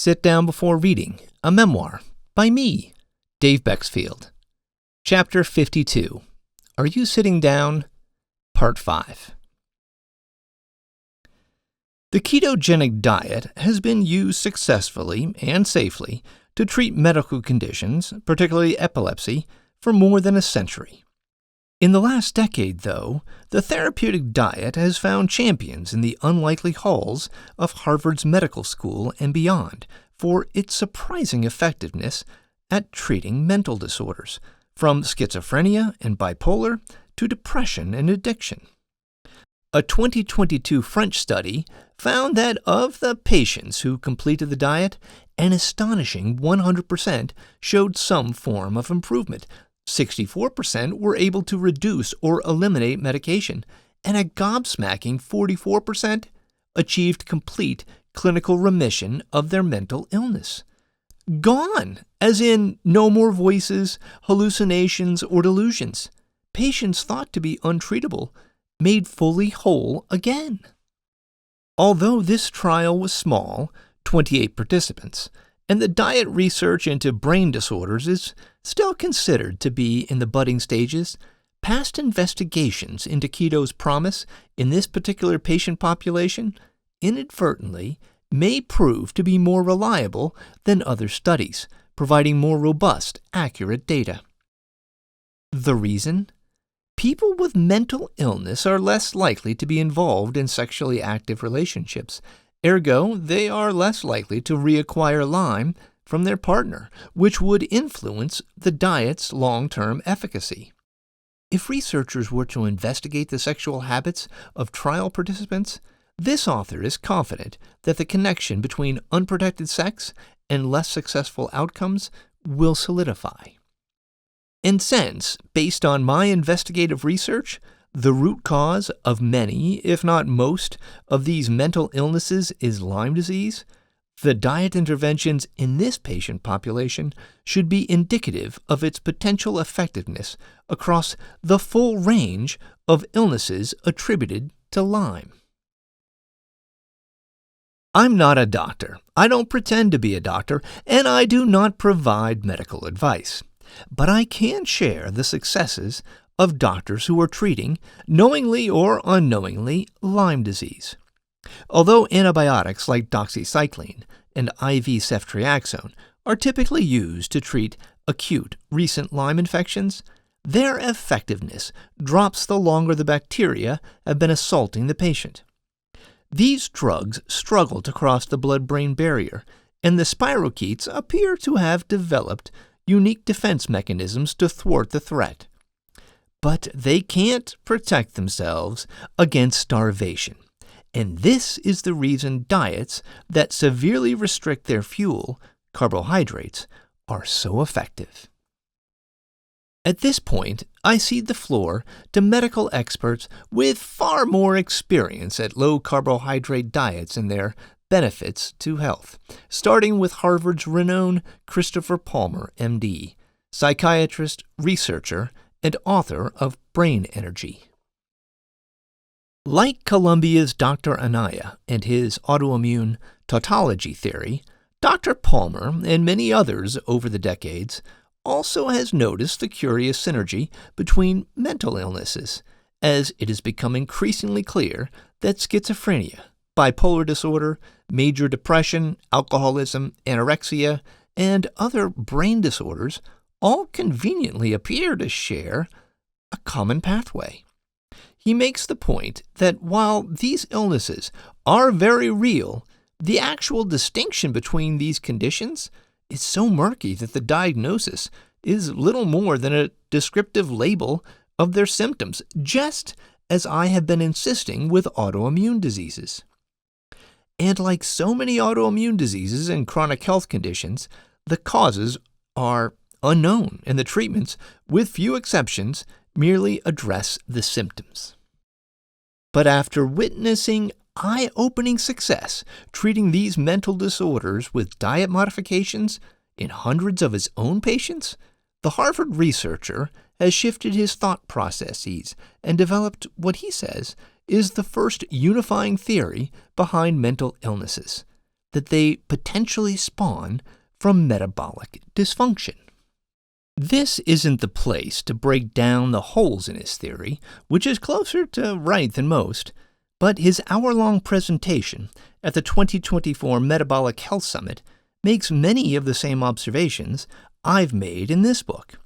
Sit Down Before Reading, a memoir by me, Dave Bexfield. Chapter 52, Are You Sitting Down? Part 5. The ketogenic diet has been used successfully and safely to treat medical conditions, particularly epilepsy, for more than a century. In the last decade, though, the therapeutic diet has found champions in the unlikely halls of Harvard's medical school and beyond for its surprising effectiveness at treating mental disorders, from schizophrenia and bipolar to depression and addiction. A 2022 French study found that of the patients who completed the diet, an astonishing 100% showed some form of improvement. 64% were able to reduce or eliminate medication, and a gobsmacking 44% achieved complete clinical remission of their mental illness. Gone, as in no more voices, hallucinations, or delusions. Patients thought to be untreatable, made fully whole again. Although this trial was small, 28 participants, and the diet research into brain disorders is still considered to be in the budding stages, past investigations into keto's promise in this particular patient population inadvertently may prove to be more reliable than other studies, providing more robust, accurate data. The reason? People with mental illness are less likely to be involved in sexually active relationships. Ergo, they are less likely to reacquire Lyme from their partner, which would influence the diet's long-term efficacy. If researchers were to investigate the sexual habits of trial participants, this author is confident that the connection between unprotected sex and less successful outcomes will solidify. And since, based on my investigative research, the root cause of many, if not most, of these mental illnesses is Lyme disease, the diet interventions in this patient population should be indicative of its potential effectiveness across the full range of illnesses attributed to Lyme. I'm not a doctor. I don't pretend to be a doctor, and I do not provide medical advice. But I can share the successes of doctors who are treating, knowingly or unknowingly, Lyme disease. Although antibiotics like doxycycline and IV ceftriaxone are typically used to treat acute recent Lyme infections, their effectiveness drops the longer the bacteria have been assaulting the patient. These drugs struggle to cross the blood-brain barrier, and the spirochetes appear to have developed unique defense mechanisms to thwart the threat. But they can't protect themselves against starvation, and this is the reason diets that severely restrict their fuel, carbohydrates, are so effective. At this point, I cede the floor to medical experts with far more experience at low-carbohydrate diets and their benefits to health, starting with Harvard's renowned Christopher Palmer, MD, psychiatrist, researcher, and author of Brain Energy. Like Columbia's Dr. Anaya and his autoimmune tautology theory, Dr. Palmer and many others over the decades also has noticed the curious synergy between mental illnesses, as it has become increasingly clear that schizophrenia, bipolar disorder, major depression, alcoholism, anorexia, and other brain disorders all conveniently appear to share a common pathway. He makes the point that while these illnesses are very real, the actual distinction between these conditions is so murky that the diagnosis is little more than a descriptive label of their symptoms, just as I have been insisting with autoimmune diseases. And like so many autoimmune diseases and chronic health conditions, the causes are unknown, and the treatments, with few exceptions, merely address the symptoms. But after witnessing eye-opening success treating these mental disorders with diet modifications in hundreds of his own patients, the Harvard researcher has shifted his thought processes and developed what he says is the first unifying theory behind mental illnesses, the that they potentially spawn from metabolic dysfunction. This isn't the place to break down the holes in his theory, which is closer to right than most, but his hour-long presentation at the 2024 Metabolic Health Summit makes many of the same observations I've made in this book.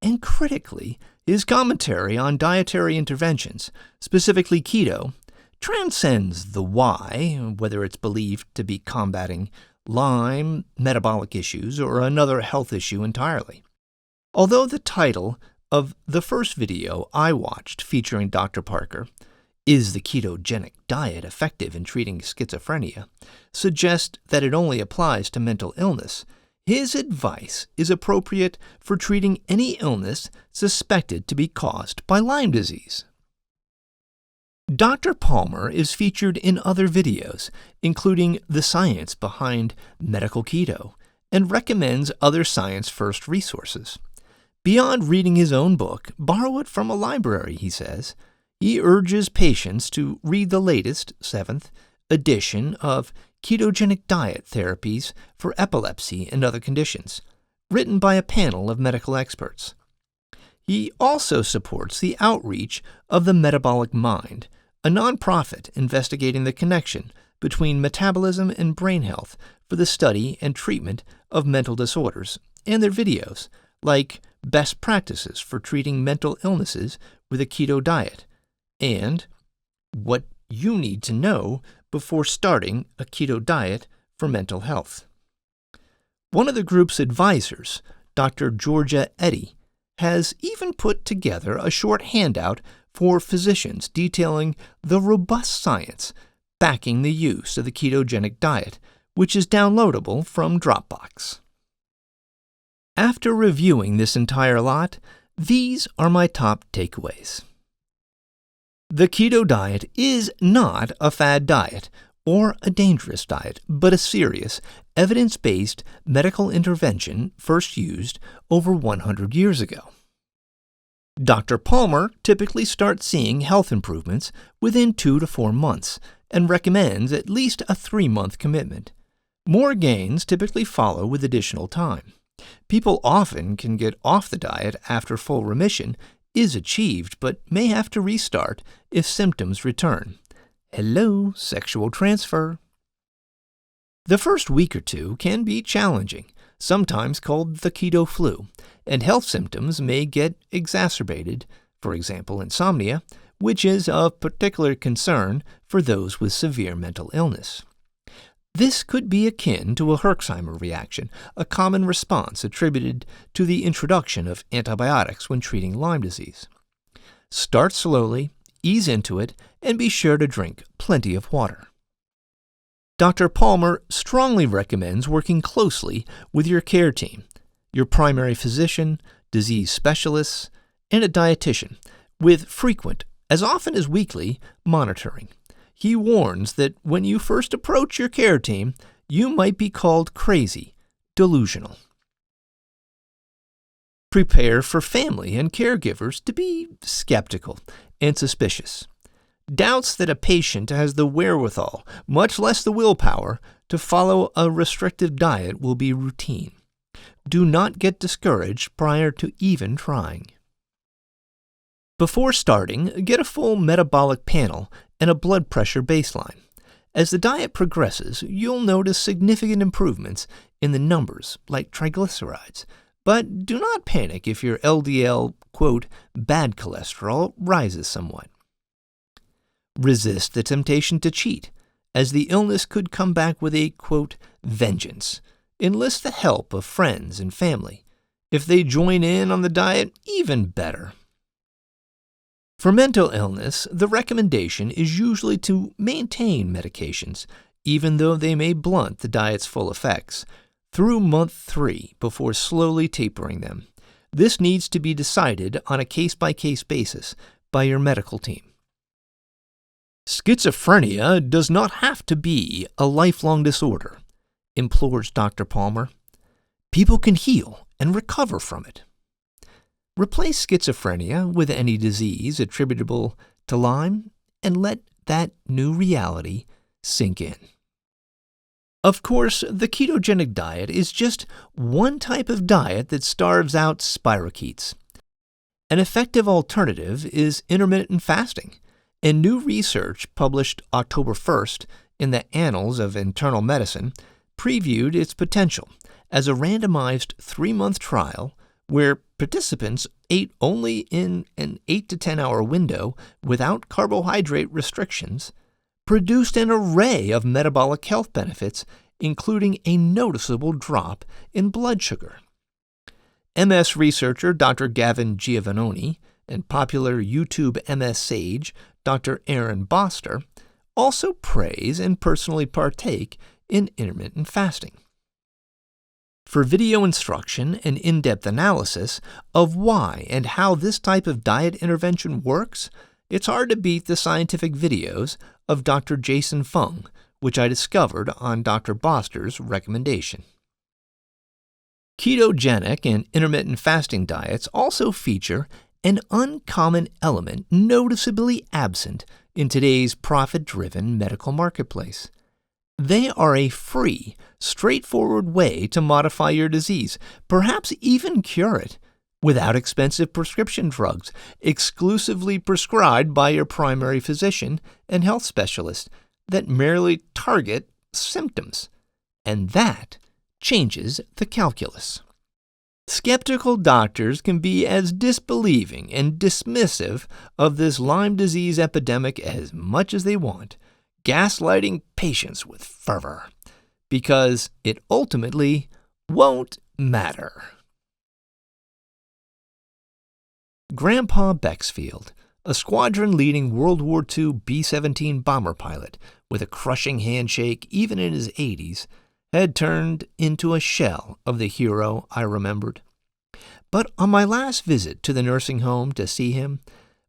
And critically, his commentary on dietary interventions, specifically keto, transcends the why, whether it's believed to be combating Lyme, metabolic issues, or another health issue entirely. Although the title of the first video I watched featuring Dr. Parker, "Is the ketogenic diet effective in treating schizophrenia?" suggests that it only applies to mental illness, his advice is appropriate for treating any illness suspected to be caused by Lyme disease. Dr. Palmer is featured in other videos, including the science behind medical keto, and recommends other science-first resources. Beyond reading his own book, borrow it from a library, he says. He urges patients to read the latest, 7th, edition of Ketogenic Diet Therapies for Epilepsy and Other Conditions, written by a panel of medical experts. He also supports the outreach of the Metabolic Mind, a nonprofit investigating the connection between metabolism and brain health for the study and treatment of mental disorders, and their videos, like Best Practices for Treating Mental Illnesses with a Keto Diet, and What You Need to Know Before Starting a Keto Diet for Mental Health. One of the group's advisors, Dr. Georgia Eddy, has even put together a short handout for physicians detailing the robust science backing the use of the ketogenic diet, which is downloadable from Dropbox. After reviewing this entire lot, these are my top takeaways. The keto diet is not a fad diet or a dangerous diet, but a serious, evidence-based medical intervention first used over 100 years ago. Dr. Palmer typically starts seeing health improvements within 2 to 4 months and recommends at least a 3-month commitment. More gains typically follow with additional time. People often can get off the diet after full remission is achieved, but may have to restart if symptoms return. Hello, sexual transfer. The first week or two can be challenging, sometimes called the keto flu, and health symptoms may get exacerbated, for example, insomnia, which is of particular concern for those with severe mental illness. This could be akin to a Herxheimer reaction, a common response attributed to the introduction of antibiotics when treating Lyme disease. Start slowly, ease into it, and be sure to drink plenty of water. Dr. Palmer strongly recommends working closely with your care team, your primary physician, disease specialists, and a dietitian, with frequent, as often as weekly, monitoring. He warns that when you first approach your care team, you might be called crazy, delusional. Prepare for family and caregivers to be skeptical and suspicious. Doubts that a patient has the wherewithal, much less the willpower, to follow a restrictive diet will be routine. Do not get discouraged prior to even trying. Before starting, get a full metabolic panel and a blood pressure baseline. As the diet progresses, you'll notice significant improvements in the numbers, like triglycerides, but do not panic if your LDL, quote, bad cholesterol rises somewhat. Resist the temptation to cheat, as the illness could come back with a, quote, vengeance. Enlist the help of friends and family. If they join in on the diet, even better. For mental illness, the recommendation is usually to maintain medications, even though they may blunt the diet's full effects, through month 3 before slowly tapering them. This needs to be decided on a case-by-case basis by your medical team. Schizophrenia does not have to be a lifelong disorder, implores Dr. Palmer. People can heal and recover from it. Replace schizophrenia with any disease attributable to Lyme and let that new reality sink in. Of course, the ketogenic diet is just one type of diet that starves out spirochetes. An effective alternative is intermittent fasting, and new research published October 1st in the Annals of Internal Medicine previewed its potential as a randomized 3-month trial where participants ate only in an 8 to 10 hour window without carbohydrate restrictions, produced an array of metabolic health benefits, including a noticeable drop in blood sugar. MS researcher Dr. Gavin Giovannoni and popular YouTube MS sage Dr. Aaron Boster also praise and personally partake in intermittent fasting. For video instruction and in-depth analysis of why and how this type of diet intervention works, it's hard to beat the scientific videos of Dr. Jason Fung, which I discovered on Dr. Boster's recommendation. Ketogenic and intermittent fasting diets also feature an uncommon element noticeably absent in today's profit-driven medical marketplace. They are a free, straightforward way to modify your disease, perhaps even cure it, without expensive prescription drugs, exclusively prescribed by your primary physician and health specialist that merely target symptoms. And that changes the calculus. Skeptical doctors can be as disbelieving and dismissive of this Lyme disease epidemic as much as they want, gaslighting patients with fervor, because it ultimately won't matter. Grandpa Bexfield, a squadron-leading World War II B-17 bomber pilot with a crushing handshake even in his 80s, had turned into a shell of the hero I remembered. But on my last visit to the nursing home to see him,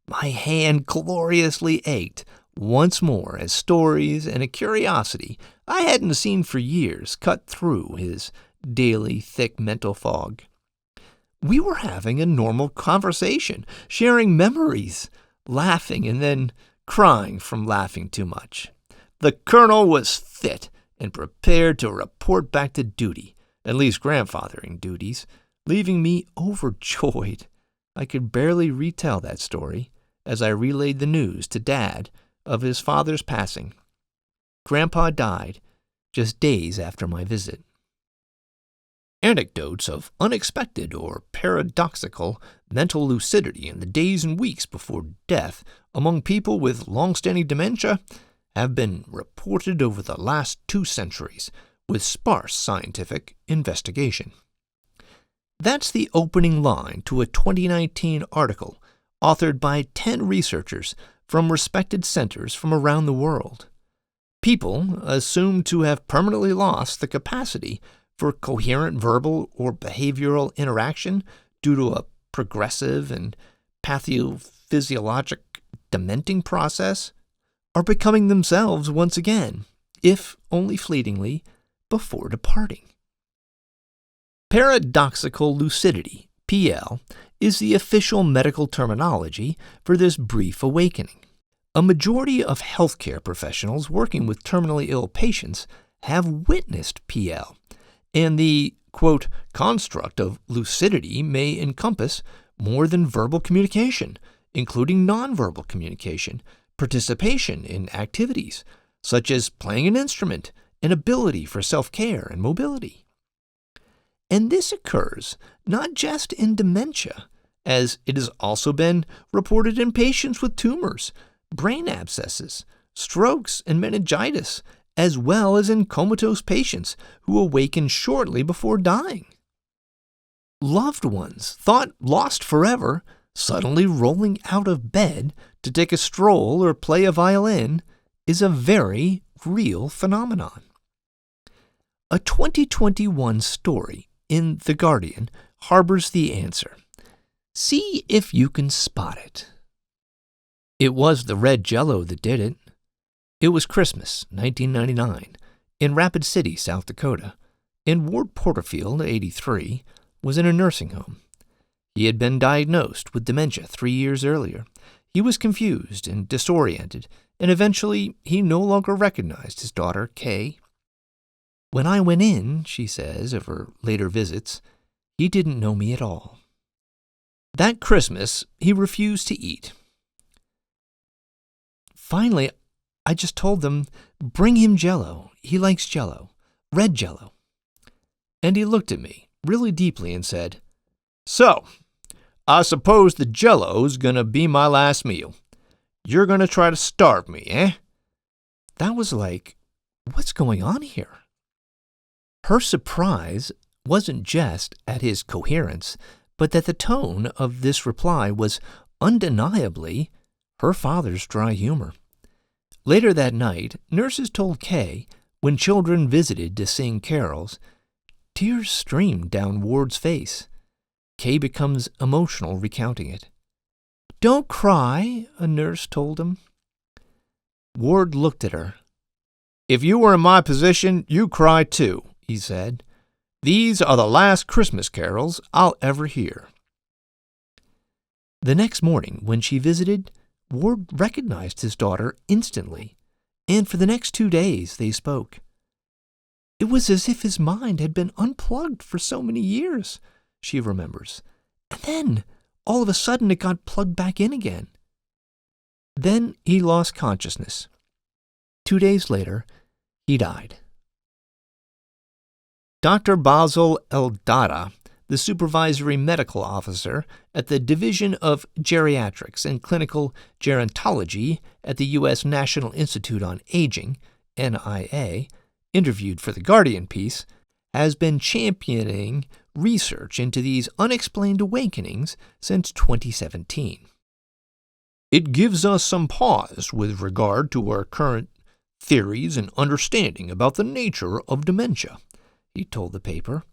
my hand gloriously ached once more as stories and a curiosity I hadn't seen for years cut through his daily thick mental fog. We were having a normal conversation, sharing memories, laughing and then crying from laughing too much. The colonel was fit and prepared to report back to duty, at least grandfathering duties, leaving me overjoyed. I could barely retell that story as I relayed the news to Dad of his father's passing. Grandpa died just days after my visit. Anecdotes of unexpected or paradoxical mental lucidity in the days and weeks before death among people with long-standing dementia have been reported over the last 2 centuries with sparse scientific investigation. That's the opening line to a 2019 article authored by 10 researchers from respected centers from around the world. People assumed to have permanently lost the capacity for coherent verbal or behavioral interaction due to a progressive and pathophysiologic dementing process are becoming themselves once again, if only fleetingly, before departing. Paradoxical lucidity, PL, is the official medical terminology for this brief awakening. A majority of healthcare professionals working with terminally ill patients have witnessed PL, and the, quote, construct of lucidity may encompass more than verbal communication, including nonverbal communication, participation in activities, such as playing an instrument, and ability for self-care and mobility. And this occurs not just in dementia, as it has also been reported in patients with tumors, brain abscesses, strokes, and meningitis, as well as in comatose patients who awaken shortly before dying. Loved ones thought lost forever, suddenly rolling out of bed to take a stroll or play a violin is a very real phenomenon. A 2021 story in The Guardian harbors the answer. See if you can spot it. It was the red Jell-O that did it. It was Christmas, 1999, in Rapid City, South Dakota, and Ward Porterfield, 83, was in a nursing home. He had been diagnosed with dementia 3 years earlier. He was confused and disoriented, and eventually he no longer recognized his daughter, Kay. When I went in, she says of her later visits, he didn't know me at all. That Christmas, he refused to eat. Finally, I just told them, bring him Jell-O. He likes Jell-O, red Jell-O. And he looked at me really deeply and said, so, I suppose the Jell-O's gonna be my last meal. You're gonna try to starve me, eh? That was like, what's going on here? Her surprise wasn't just at his coherence, but that the tone of this reply was undeniably her father's dry humor. Later that night, nurses told Kay, when children visited to sing carols, tears streamed down Ward's face. Kay becomes emotional recounting it. Don't cry, a nurse told him. Ward looked at her. If you were in my position, you'd cry too, he said. These are the last Christmas carols I'll ever hear. The next morning, when she visited, Ward recognized his daughter instantly, and for the next 2 days they spoke. It was as if his mind had been unplugged for so many years, she remembers, and then, all of a sudden, it got plugged back in again. Then he lost consciousness. 2 days later, he died. Dr. Basil Eldada, the supervisory medical officer at the Division of Geriatrics and Clinical Gerontology at the U.S. National Institute on Aging, NIA, interviewed for The Guardian piece, has been championing research into these unexplained awakenings since 2017. It gives us some pause with regard to our current theories and understanding about the nature of dementia, he told the paper.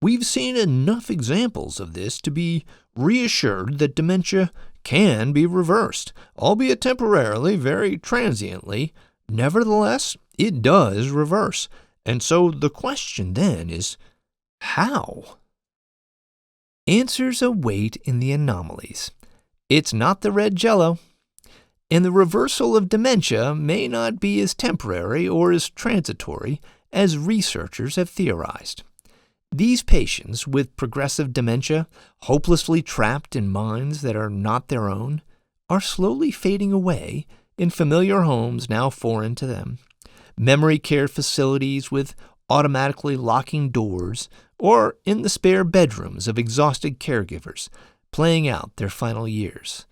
We've seen enough examples of this to be reassured that dementia can be reversed, albeit temporarily, very transiently. Nevertheless, it does reverse. And so the question then is, how? Answers await in the anomalies. It's not the red Jell-O. And the reversal of dementia may not be as temporary or as transitory as researchers have theorized. These patients with progressive dementia, hopelessly trapped in minds that are not their own, are slowly fading away in familiar homes now foreign to them, memory care facilities with automatically locking doors, or in the spare bedrooms of exhausted caregivers playing out their final years.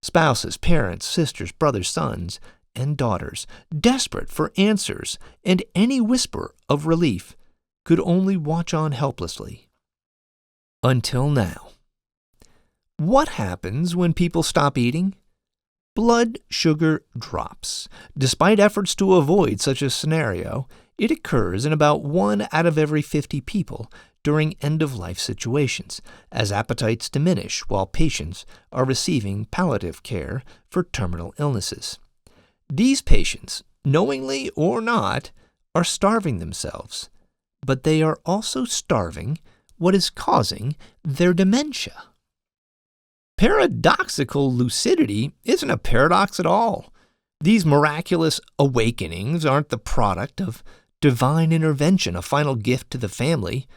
Spouses, parents, sisters, brothers, sons, and daughters, desperate for answers and any whisper of relief, could only watch on helplessly. Until now. What happens when people stop eating? Blood sugar drops. Despite efforts to avoid such a scenario, it occurs in about 1 out of every 50 people during end-of-life situations, as appetites diminish while patients are receiving palliative care for terminal illnesses. These patients, knowingly or not, are starving themselves, but they are also starving what is causing their dementia. Paradoxical lucidity isn't a paradox at all. These miraculous awakenings aren't the product of divine intervention, a final gift to the family.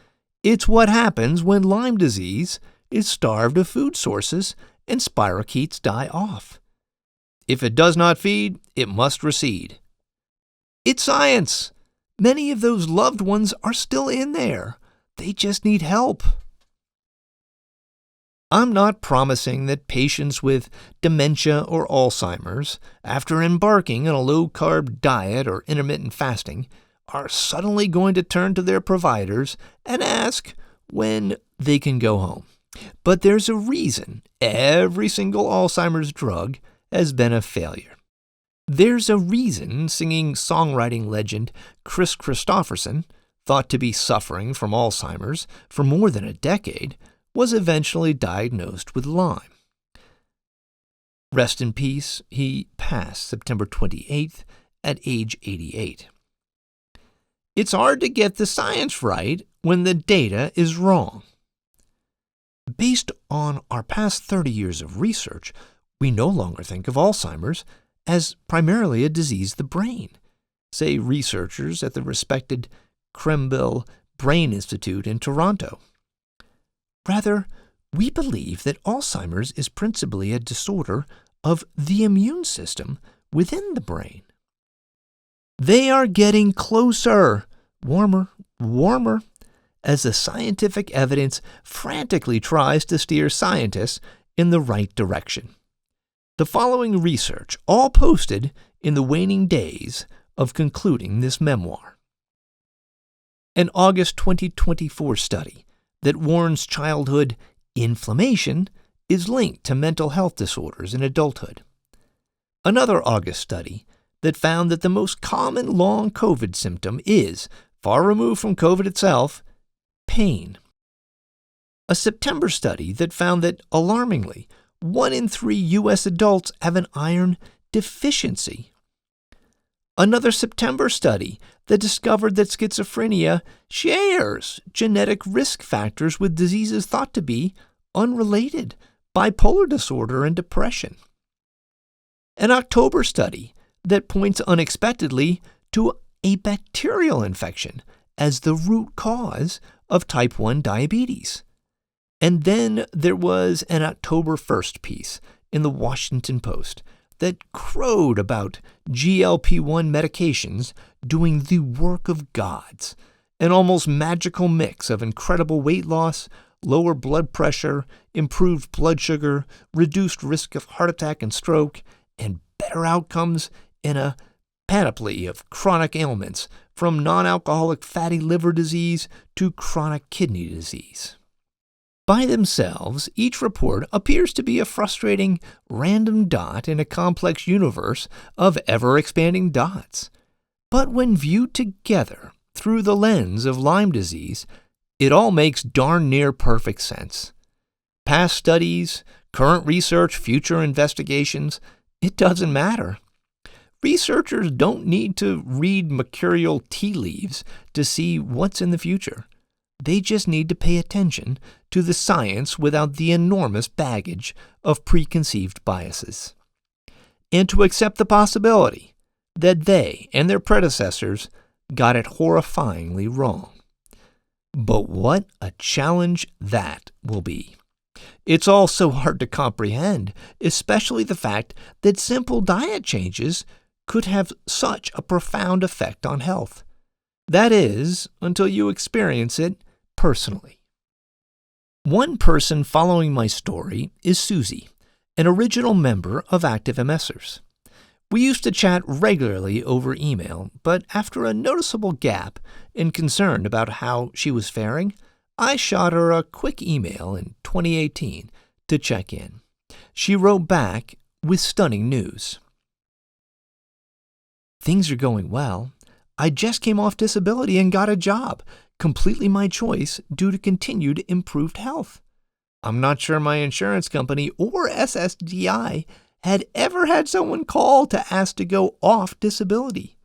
It's what happens when Lyme disease is starved of food sources and spirochetes die off. If it does not feed, it must recede. It's science. Many of those loved ones are still in there. They just need help. I'm not promising that patients with dementia or Alzheimer's, after embarking on a low-carb diet or intermittent fasting, are suddenly going to turn to their providers and ask when they can go home. But there's a reason every single Alzheimer's drug has been a failure. There's a reason singing-songwriting legend Chris Christopherson, thought to be suffering from Alzheimer's for more than a decade, was eventually diagnosed with Lyme. Rest in peace, he passed September 28th at age 88. It's hard to get the science right when the data is wrong. Based on our past 30 years of research, we no longer think of Alzheimer's as primarily a disease of the brain, say researchers at the respected Krembil Brain Institute in Toronto. Rather, we believe that Alzheimer's is principally a disorder of the immune system within the brain. They are getting closer, warmer, as the scientific evidence frantically tries to steer scientists in the right direction. The following research, all posted in the waning days of concluding this memoir. An August 2024 study that warns childhood inflammation is linked to mental health disorders in adulthood. Another August study that found that the most common long COVID symptom is, far removed from COVID itself, pain. A September study that found that, alarmingly, 1 in 3 U.S. adults have an iron deficiency. Another September study that discovered that schizophrenia shares genetic risk factors with diseases thought to be unrelated, bipolar disorder and depression. An October study that points unexpectedly to a bacterial infection as the root cause of type 1 diabetes. And then there was an October 1st piece in the Washington Post that crowed about GLP-1 medications doing the work of gods, an almost magical mix of incredible weight loss, lower blood pressure, improved blood sugar, reduced risk of heart attack and stroke, and better outcomes in a panoply of chronic ailments, from non-alcoholic fatty liver disease to chronic kidney disease. By themselves, each report appears to be a frustrating random dot in a complex universe of ever-expanding dots. But when viewed together through the lens of Lyme disease, it all makes darn near perfect sense. Past studies, current research, future investigations, it doesn't matter. Researchers don't need to read mercurial tea leaves to see what's in the future. They just need to pay attention to the science without the enormous baggage of preconceived biases, and to accept the possibility that they and their predecessors got it horrifyingly wrong. But what a challenge that will be. It's all so hard to comprehend, especially the fact that simple diet changes could have such a profound effect on health. That is, until you experience it personally. One person following my story is Susie, an original member of Active MSers. We used to chat regularly over email, but after a noticeable gap and concern about how she was faring, I shot her a quick email in 2018 to check in. She wrote back with stunning news. Things are going well. I just came off disability and got a job, completely my choice due to continued improved health. I'm not sure my insurance company or SSDI had ever had someone call to ask to go off disability.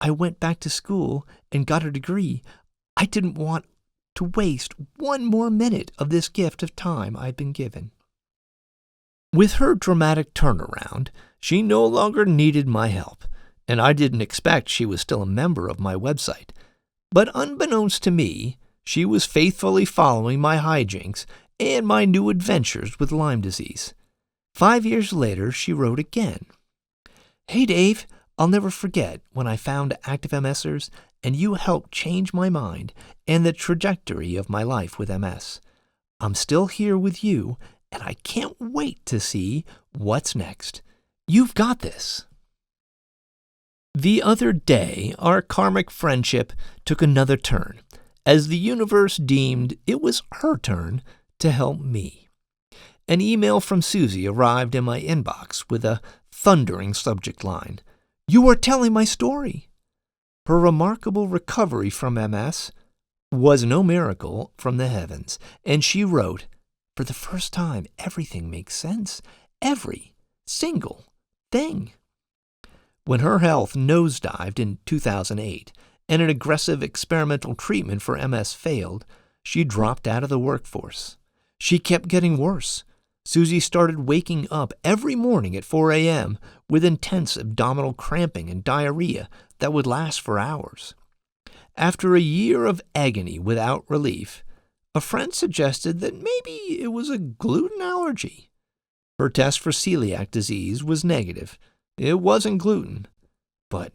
I went back to school and got a degree. I didn't want to waste one more minute of this gift of time I'd been given. With her dramatic turnaround, she no longer needed my help, and I didn't expect she was still a member of my website. But unbeknownst to me, she was faithfully following my hijinks and my new adventures with Lyme disease. 5 years later, she wrote again. Hey Dave, I'll never forget when I found Active MSers and you helped change my mind and the trajectory of my life with MS. I'm still here with you and I can't wait to see what's next. You've got this. The other day, our karmic friendship took another turn, as the universe deemed it was her turn to help me. An email from Susie arrived in my inbox with a thundering subject line. You are telling my story. Her remarkable recovery from MS was no miracle from the heavens, and she wrote, for the first time, everything makes sense. Every single thing. When her health nosedived in 2008 and an aggressive experimental treatment for MS failed, she dropped out of the workforce. She kept getting worse. Susie started waking up every morning at 4 a.m. with intense abdominal cramping and diarrhea that would last for hours. After a year of agony without relief, a friend suggested that maybe it was a gluten allergy. Her test for celiac disease was negative. It wasn't gluten. But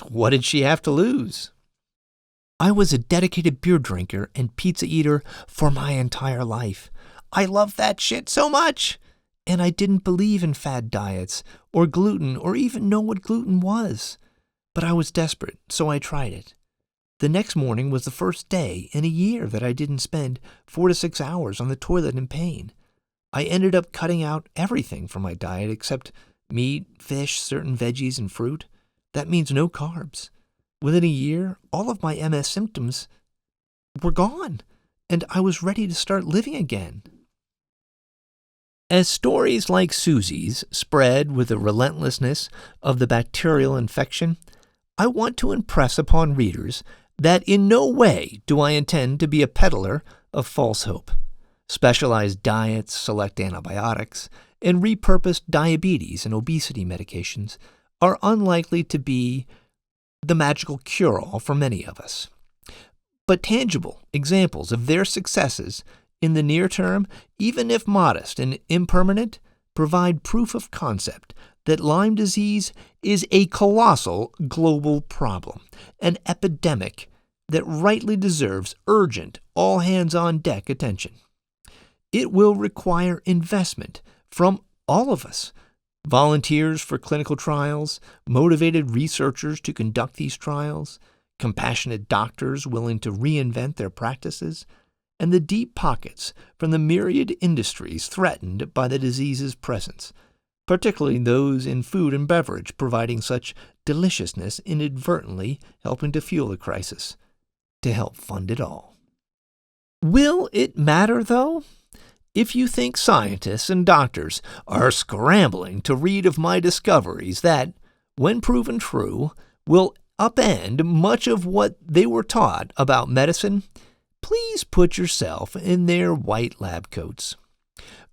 what did she have to lose? I was a dedicated beer drinker and pizza eater for my entire life. I loved that shit so much. And I didn't believe in fad diets or gluten or even know what gluten was. But I was desperate, so I tried it. The next morning was the first day in a year that I didn't spend 4 to 6 hours on the toilet in pain. I ended up cutting out everything from my diet except meat, fish, certain veggies, and fruit. That means no carbs. Within a year, all of my MS symptoms were gone, and I was ready to start living again. As stories like Susie's spread with the relentlessness of the bacterial infection, I want to impress upon readers that in no way do I intend to be a peddler of false hope. Specialized diets, select antibiotics, and repurposed diabetes and obesity medications are unlikely to be the magical cure-all for many of us. But tangible examples of their successes in the near term, even if modest and impermanent, provide proof of concept that Lyme disease is a colossal global problem, an epidemic that rightly deserves urgent, all-hands-on-deck attention. It will require investment from all of us, volunteers for clinical trials, motivated researchers to conduct these trials, compassionate doctors willing to reinvent their practices, and the deep pockets from the myriad industries threatened by the disease's presence, particularly those in food and beverage providing such deliciousness inadvertently helping to fuel the crisis, to help fund it all. Will it matter, though? If you think scientists and doctors are scrambling to read of my discoveries that, when proven true, will upend much of what they were taught about medicine, please put yourself in their white lab coats.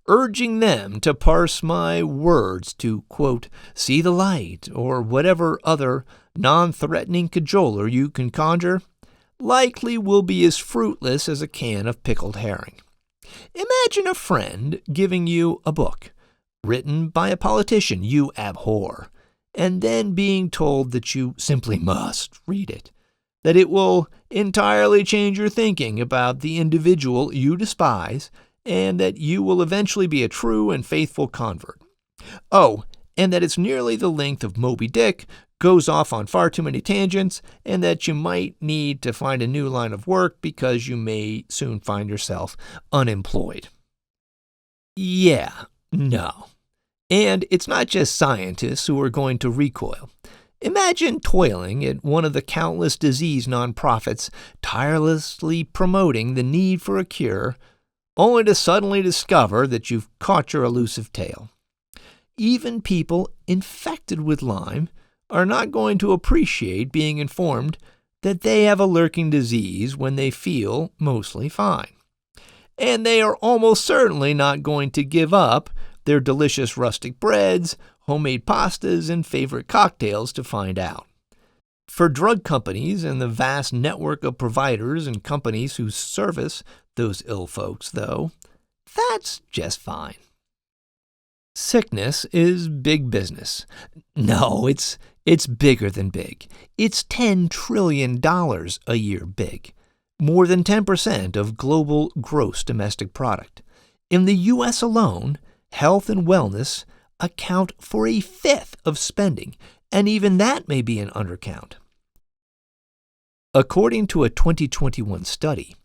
Urging them to parse my words to, quote, see the light, or whatever other non-threatening cajoler you can conjure, likely will be as fruitless as a can of pickled herring. Imagine a friend giving you a book written by a politician you abhor, and then being told that you simply must read it, that it will entirely change your thinking about the individual you despise, and that you will eventually be a true and faithful convert. Oh, and that it's nearly the length of Moby Dick, goes off on far too many tangents, and that you might need to find a new line of work because you may soon find yourself unemployed. Yeah, no. And it's not just scientists who are going to recoil. Imagine toiling at one of the countless disease nonprofits tirelessly promoting the need for a cure, only to suddenly discover that you've caught your elusive tail. Even people infected with Lyme are not going to appreciate being informed that they have a lurking disease when they feel mostly fine. And they are almost certainly not going to give up their delicious rustic breads, homemade pastas, and favorite cocktails to find out. For drug companies and the vast network of providers and companies who service those ill folks, though, that's just fine. Sickness is big business. No, it's bigger than big. It's $10 trillion a year big, more than 10% of global gross domestic product. In the U.S. alone, health and wellness account for a fifth of spending, and even that may be an undercount. According to a 2021 study,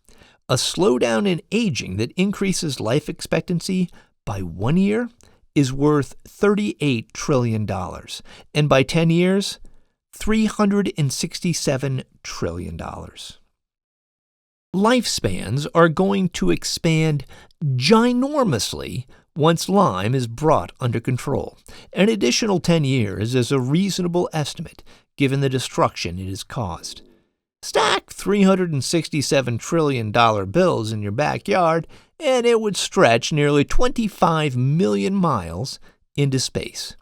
a slowdown in aging that increases life expectancy by 1 year is worth $38 trillion, and by 10 years, $367 trillion. Lifespans are going to expand ginormously once Lyme is brought under control. An additional 10 years is a reasonable estimate given the destruction it has caused. Stack $367 trillion bills in your backyard, and it would stretch nearly 25 million miles into space.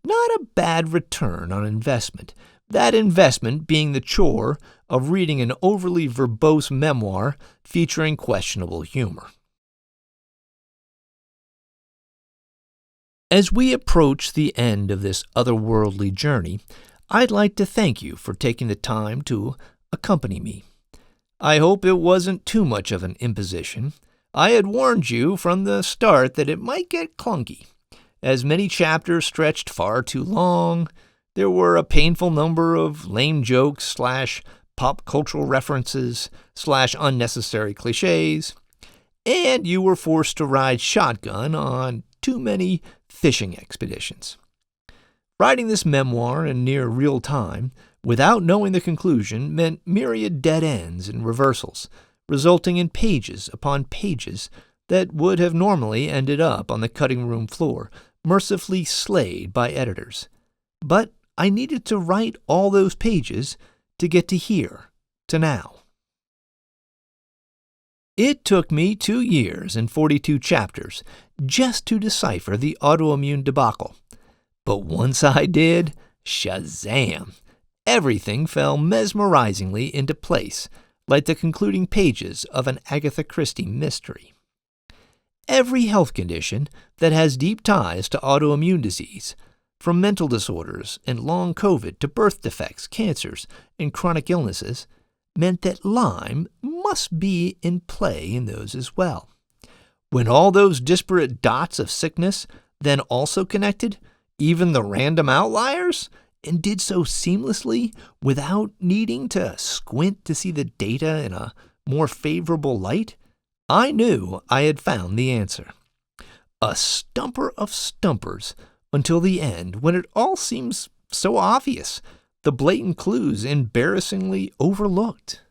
Not a bad return on investment, that investment being the chore of reading an overly verbose memoir featuring questionable humor. As we approach the end of this otherworldly journey, I'd like to thank you for taking the time to accompany me. I hope it wasn't too much of an imposition. I had warned you from the start that it might get clunky, as many chapters stretched far too long. There were a painful number of lame jokes / pop cultural references / unnecessary cliches, and you were forced to ride shotgun on too many fishing expeditions. Writing this memoir in near real time, without knowing the conclusion, meant myriad dead ends and reversals, resulting in pages upon pages that would have normally ended up on the cutting room floor, mercifully slayed by editors. But I needed to write all those pages to get to here, to now. It took me 2 years and 42 chapters just to decipher the autoimmune debacle. But once I did, shazam! Everything fell mesmerizingly into place, like the concluding pages of an Agatha Christie mystery. Every health condition that has deep ties to autoimmune disease, from mental disorders and long COVID to birth defects, cancers, and chronic illnesses, meant that Lyme must be in play in those as well. When all those disparate dots of sickness then also connected, even the random outliers, and did so seamlessly without needing to squint to see the data in a more favorable light, I knew I had found the answer. A stumper of stumpers until the end, when it all seems so obvious, the blatant clues embarrassingly overlooked.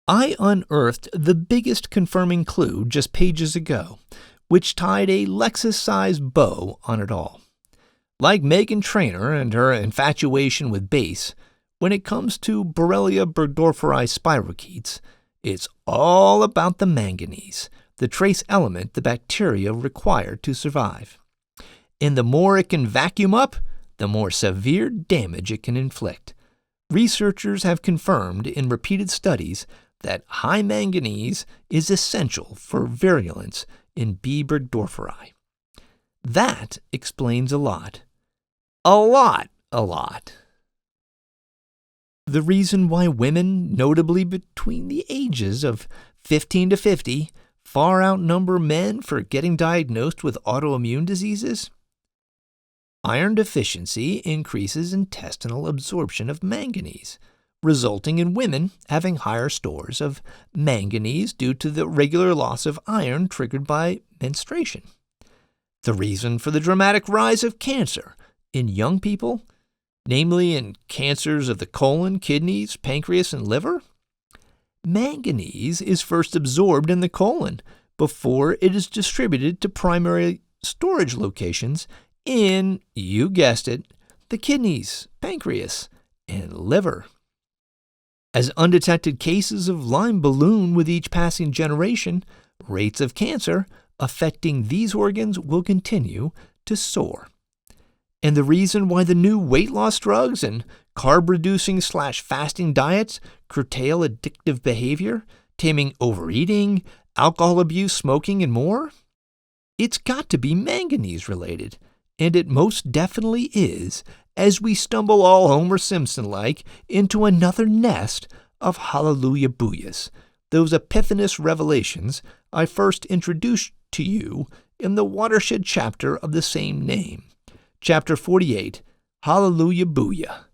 I unearthed the biggest confirming clue just pages ago, which tied a Lexus-sized bow on it all. Like Meghan Trainor and her infatuation with bass, when it comes to Borrelia burgdorferi spirochetes, it's all about the manganese, the trace element the bacteria require to survive. And the more it can vacuum up, the more severe damage it can inflict. Researchers have confirmed in repeated studies that high manganese is essential for virulence in B. burgdorferi. That explains a lot. A lot. The reason why women, notably between the ages of 15 to 50, far outnumber men for getting diagnosed with autoimmune diseases? Iron deficiency increases intestinal absorption of manganese, resulting in women having higher stores of manganese due to the regular loss of iron triggered by menstruation. The reason for the dramatic rise of cancer in young people, namely in cancers of the colon, kidneys, pancreas, and liver? Manganese is first absorbed in the colon before it is distributed to primary storage locations in, you guessed it, the kidneys, pancreas, and liver. As undetected cases of Lyme balloon with each passing generation, rates of cancer affecting these organs will continue to soar. And the reason why the new weight loss drugs and carb-reducing / fasting diets curtail addictive behavior, taming overeating, alcohol abuse, smoking, and more? It's got to be manganese related, and it most definitely is, as we stumble all Homer Simpson-like into another nest of hallelujah booyahs, those epiphanous revelations I first introduced to you in the watershed chapter of the same name. Chapter 48, Hallelujah Booyah.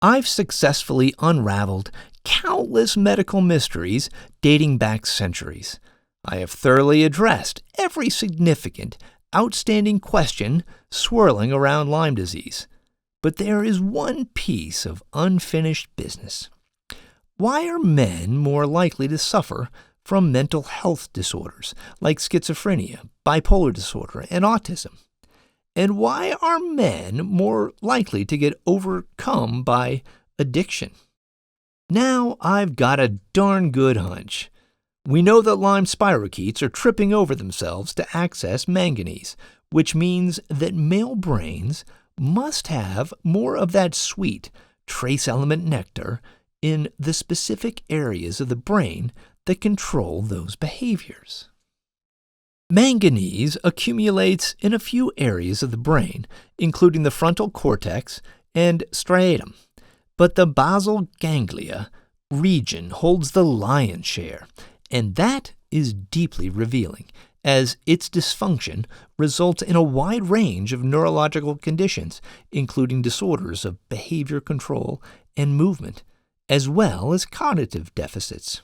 I've successfully unraveled countless medical mysteries dating back centuries. I have thoroughly addressed every significant, outstanding question swirling around Lyme disease. But there is one piece of unfinished business. Why are men more likely to suffer from mental health disorders like schizophrenia, bipolar disorder, and autism? And why are men more likely to get overcome by addiction? Now I've got a darn good hunch. We know that Lyme spirochetes are tripping over themselves to access manganese, which means that male brains must have more of that sweet trace element nectar in the specific areas of the brain that control those behaviors. Manganese accumulates in a few areas of the brain, including the frontal cortex and striatum, but the basal ganglia region holds the lion's share, and that is deeply revealing, as its dysfunction results in a wide range of neurological conditions, including disorders of behavior control and movement, as well as cognitive deficits.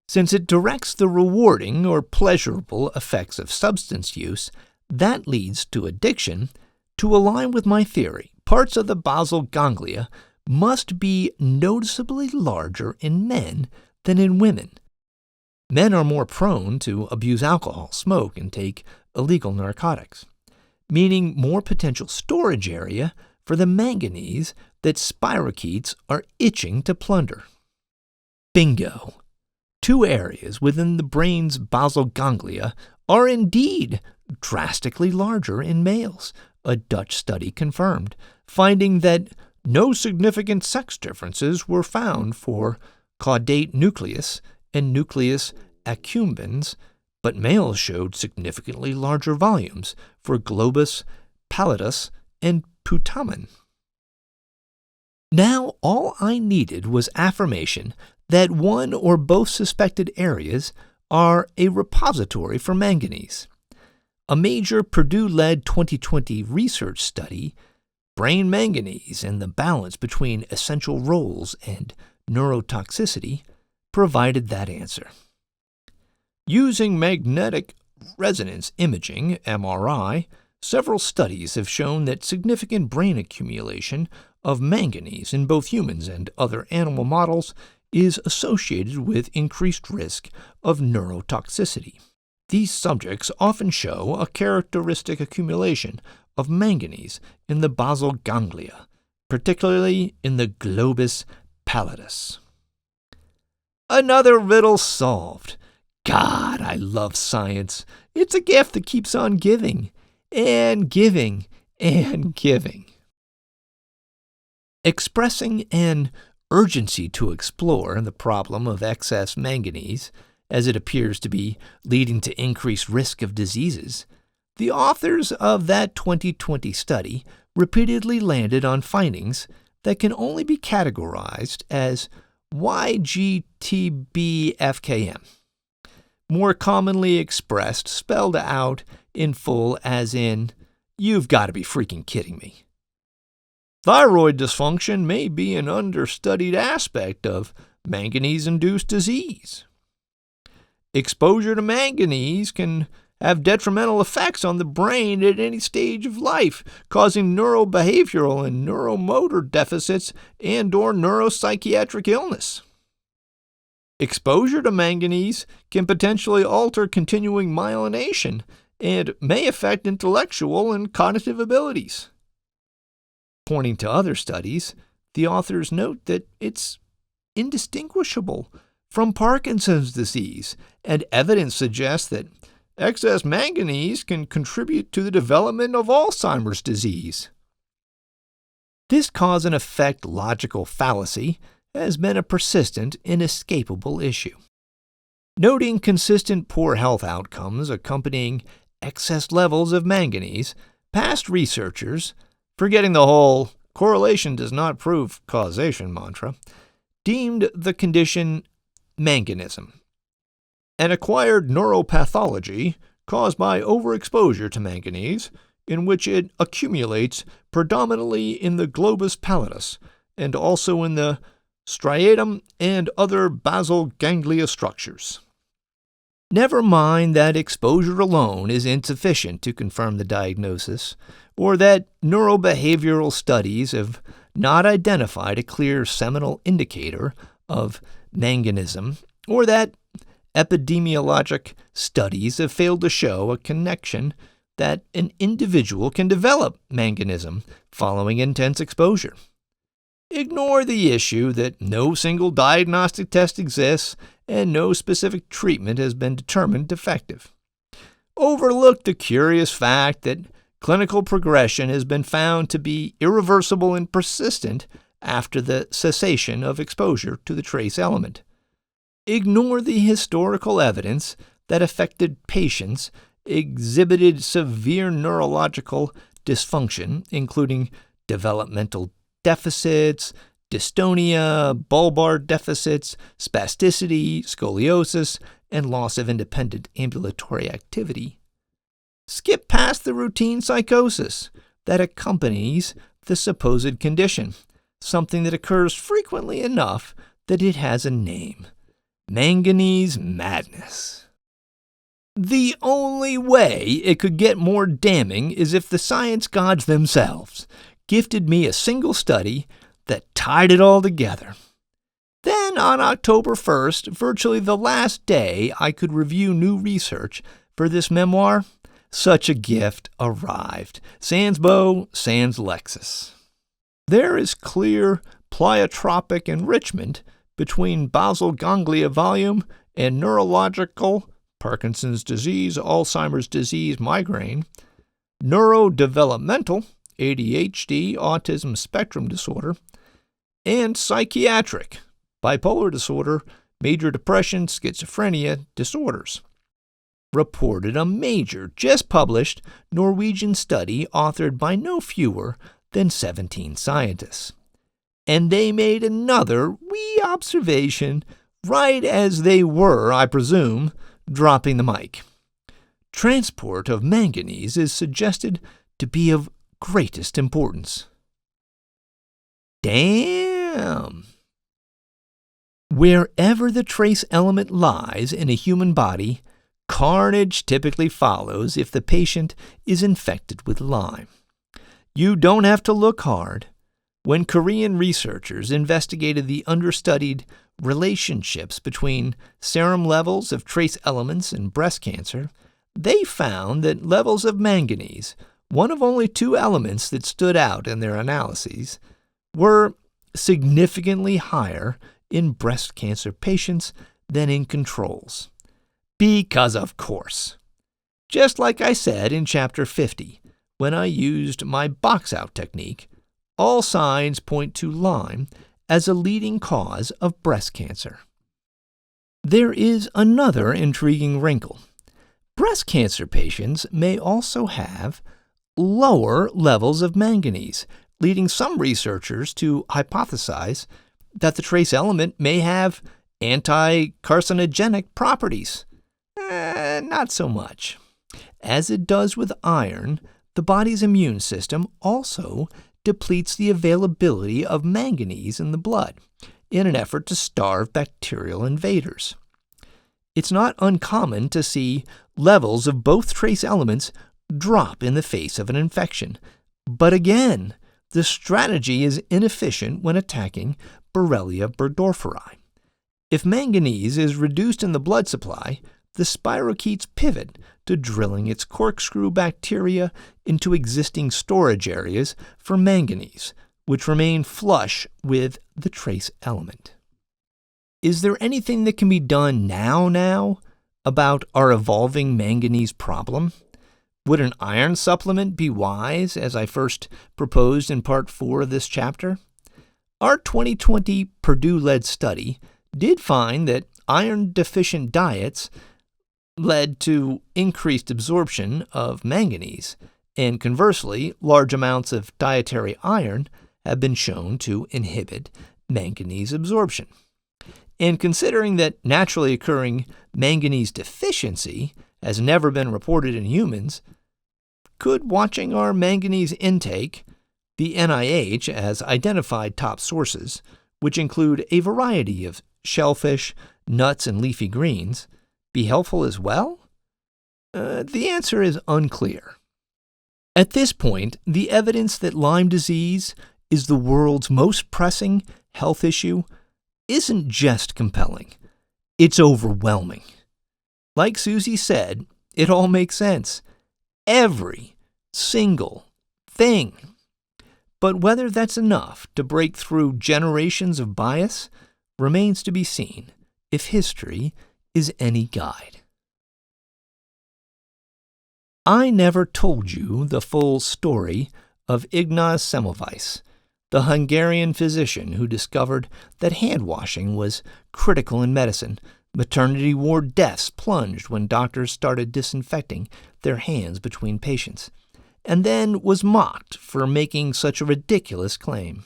Since it directs the rewarding or pleasurable effects of substance use, that leads to addiction. To align with my theory, parts of the basal ganglia must be noticeably larger in men than in women. Men are more prone to abuse alcohol, smoke, and take illegal narcotics, meaning more potential storage area for the manganese that spirochetes are itching to plunder. Bingo! 2 areas within the brain's basal ganglia are indeed drastically larger in males, a Dutch study confirmed, finding that no significant sex differences were found for caudate nucleus and nucleus accumbens, but males showed significantly larger volumes for globus pallidus and putamen. Now all I needed was affirmation that one or both suspected areas are a repository for manganese. A major Purdue-led 2020 research study, Brain Manganese and the Balance Between Essential Roles and Neurotoxicity, provided that answer. Using magnetic resonance imaging, MRI, several studies have shown that significant brain accumulation of manganese in both humans and other animal models is associated with increased risk of neurotoxicity. These subjects often show a characteristic accumulation of manganese in the basal ganglia, particularly in the globus pallidus. Another riddle solved. God, I love science. It's a gift that keeps on giving, and giving, and giving. Expressing an urgency to explore the problem of excess manganese, as it appears to be leading to increased risk of diseases, the authors of that 2020 study repeatedly landed on findings that can only be categorized as YGTBFKM, more commonly expressed, spelled out in full as in, "You've got to be freaking kidding me." Thyroid dysfunction may be an understudied aspect of manganese-induced disease. Exposure to manganese can have detrimental effects on the brain at any stage of life, causing neurobehavioral and neuromotor deficits and/or neuropsychiatric illness. Exposure to manganese can potentially alter continuing myelination and may affect intellectual and cognitive abilities. Pointing to other studies, the authors note that it's indistinguishable from Parkinson's disease, and evidence suggests that excess manganese can contribute to the development of Alzheimer's disease. This cause and effect logical fallacy has been a persistent, inescapable issue. Noting consistent poor health outcomes accompanying excess levels of manganese, past researchers, forgetting the whole correlation does not prove causation mantra, deemed the condition manganism, an acquired neuropathology caused by overexposure to manganese, in which it accumulates predominantly in the globus pallidus and also in the striatum and other basal ganglia structures. Never mind that exposure alone is insufficient to confirm the diagnosis, or that neurobehavioral studies have not identified a clear seminal indicator of manganism, or that epidemiologic studies have failed to show a connection that an individual can develop manganism following intense exposure. Ignore the issue that no single diagnostic test exists and no specific treatment has been determined effective. Overlook the curious fact that Clinical progression has been found to be irreversible and persistent after the cessation of exposure to the trace element. Ignore the historical evidence that affected patients exhibited severe neurological dysfunction, including developmental deficits, dystonia, bulbar deficits, spasticity, scoliosis, and loss of independent ambulatory activity. Skip past the routine psychosis that accompanies the supposed condition, something that occurs frequently enough that it has a name: manganese madness. The only way it could get more damning is if the science gods themselves gifted me a single study that tied it all together. Then, on October 1st, virtually the last day I could review new research for this memoir, such a gift arrived. Sans Bo, sans Lexus. There is clear pleiotropic enrichment between basal ganglia volume and neurological, Parkinson's disease, Alzheimer's disease, migraine, neurodevelopmental, ADHD, autism spectrum disorder, and psychiatric, bipolar disorder, major depression, schizophrenia disorders. Reported a major, just published Norwegian study authored by no fewer than 17 scientists. And they made another wee observation right as they were, I presume, dropping the mic. Transport of manganese is suggested to be of greatest importance. Damn! Wherever the trace element lies in a human body, carnage typically follows if the patient is infected with Lyme. You don't have to look hard. When Korean researchers investigated the understudied relationships between serum levels of trace elements and breast cancer, they found that levels of manganese, one of only 2 elements that stood out in their analyses, were significantly higher in breast cancer patients than in controls. Because of course. Just like I said in Chapter 50, when I used my box-out technique, all signs point to Lyme as a leading cause of breast cancer. There is another intriguing wrinkle. Breast cancer patients may also have lower levels of manganese, leading some researchers to hypothesize that the trace element may have anti-carcinogenic properties. Not so much. As it does with iron, the body's immune system also depletes the availability of manganese in the blood in an effort to starve bacterial invaders. It's not uncommon to see levels of both trace elements drop in the face of an infection, but again, the strategy is inefficient when attacking Borrelia burgdorferi. If manganese is reduced in the blood supply, the spirochetes pivot to drilling its corkscrew bacteria into existing storage areas for manganese, which remain flush with the trace element. Is there anything that can be done now about our evolving manganese problem? Would an iron supplement be wise, as I first proposed in Part 4 of this chapter? Our 2020 Purdue-led study did find that iron-deficient diets led to increased absorption of manganese, and conversely, large amounts of dietary iron have been shown to inhibit manganese absorption. And considering that naturally occurring manganese deficiency has never been reported in humans, could watching our manganese intake, the NIH has identified top sources, which include a variety of shellfish, nuts, and leafy greens, be helpful as well? The answer is unclear. At this point, the evidence that Lyme disease is the world's most pressing health issue isn't just compelling, it's overwhelming. Like Susie said, it all makes sense. Every single thing. But whether that's enough to break through generations of bias remains to be seen if history is any guide. I never told you the full story of Ignaz Semmelweis, the Hungarian physician who discovered that hand-washing was critical in medicine. Maternity ward deaths plunged when doctors started disinfecting their hands between patients, and then was mocked for making such a ridiculous claim.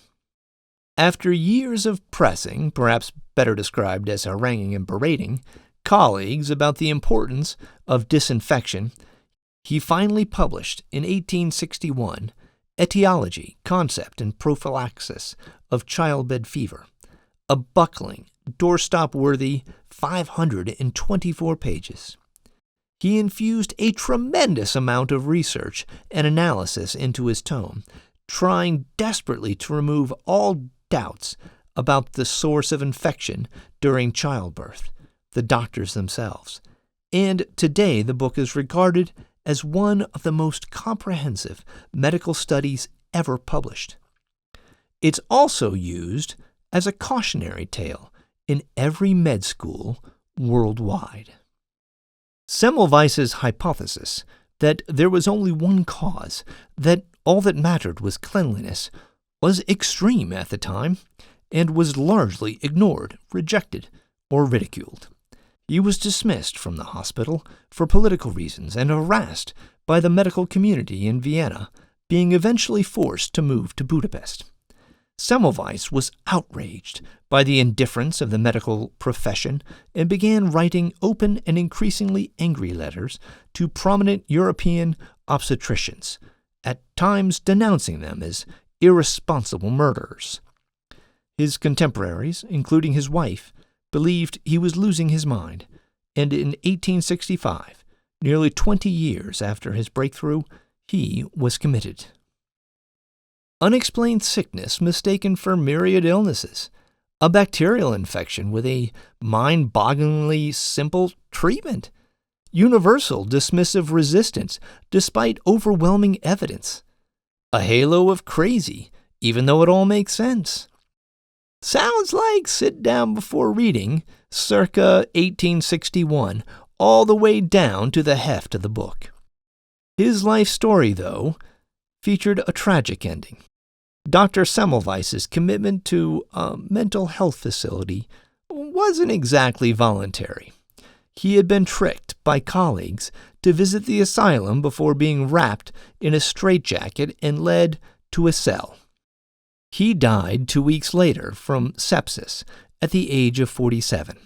After years of pressing, perhaps better described as haranguing and berating, colleagues about the importance of disinfection, he finally published in 1861 Etiology, Concept, and Prophylaxis of Childbed Fever, a buckling, doorstop-worthy 524 pages. He infused a tremendous amount of research and analysis into his tome, trying desperately to remove all doubts about the source of infection during childbirth, the doctors themselves. And today the book is regarded as one of the most comprehensive medical studies ever published. It's also used as a cautionary tale in every med school worldwide. Semmelweis's hypothesis that there was only one cause, that all that mattered was cleanliness, was extreme at the time and was largely ignored, rejected, or ridiculed. He was dismissed from the hospital for political reasons and harassed by the medical community in Vienna, being eventually forced to move to Budapest. Semmelweis was outraged by the indifference of the medical profession and began writing open and increasingly angry letters to prominent European obstetricians, at times denouncing them as irresponsible murderers. His contemporaries, including his wife, believed he was losing his mind, and in 1865, nearly 20 years after his breakthrough, he was committed. Unexplained sickness mistaken for myriad illnesses, a bacterial infection with a mind-bogglingly simple treatment, universal dismissive resistance despite overwhelming evidence, a halo of crazy, even though it all makes sense. Sounds like Sit Down Before Reading, circa 1861, all the way down to the heft of the book. His life story, though, featured a tragic ending. Dr. Semmelweis's commitment to a mental health facility wasn't exactly voluntary. He had been tricked by colleagues to visit the asylum before being wrapped in a straitjacket and led to a cell. He died 2 weeks later from sepsis at the age of 47,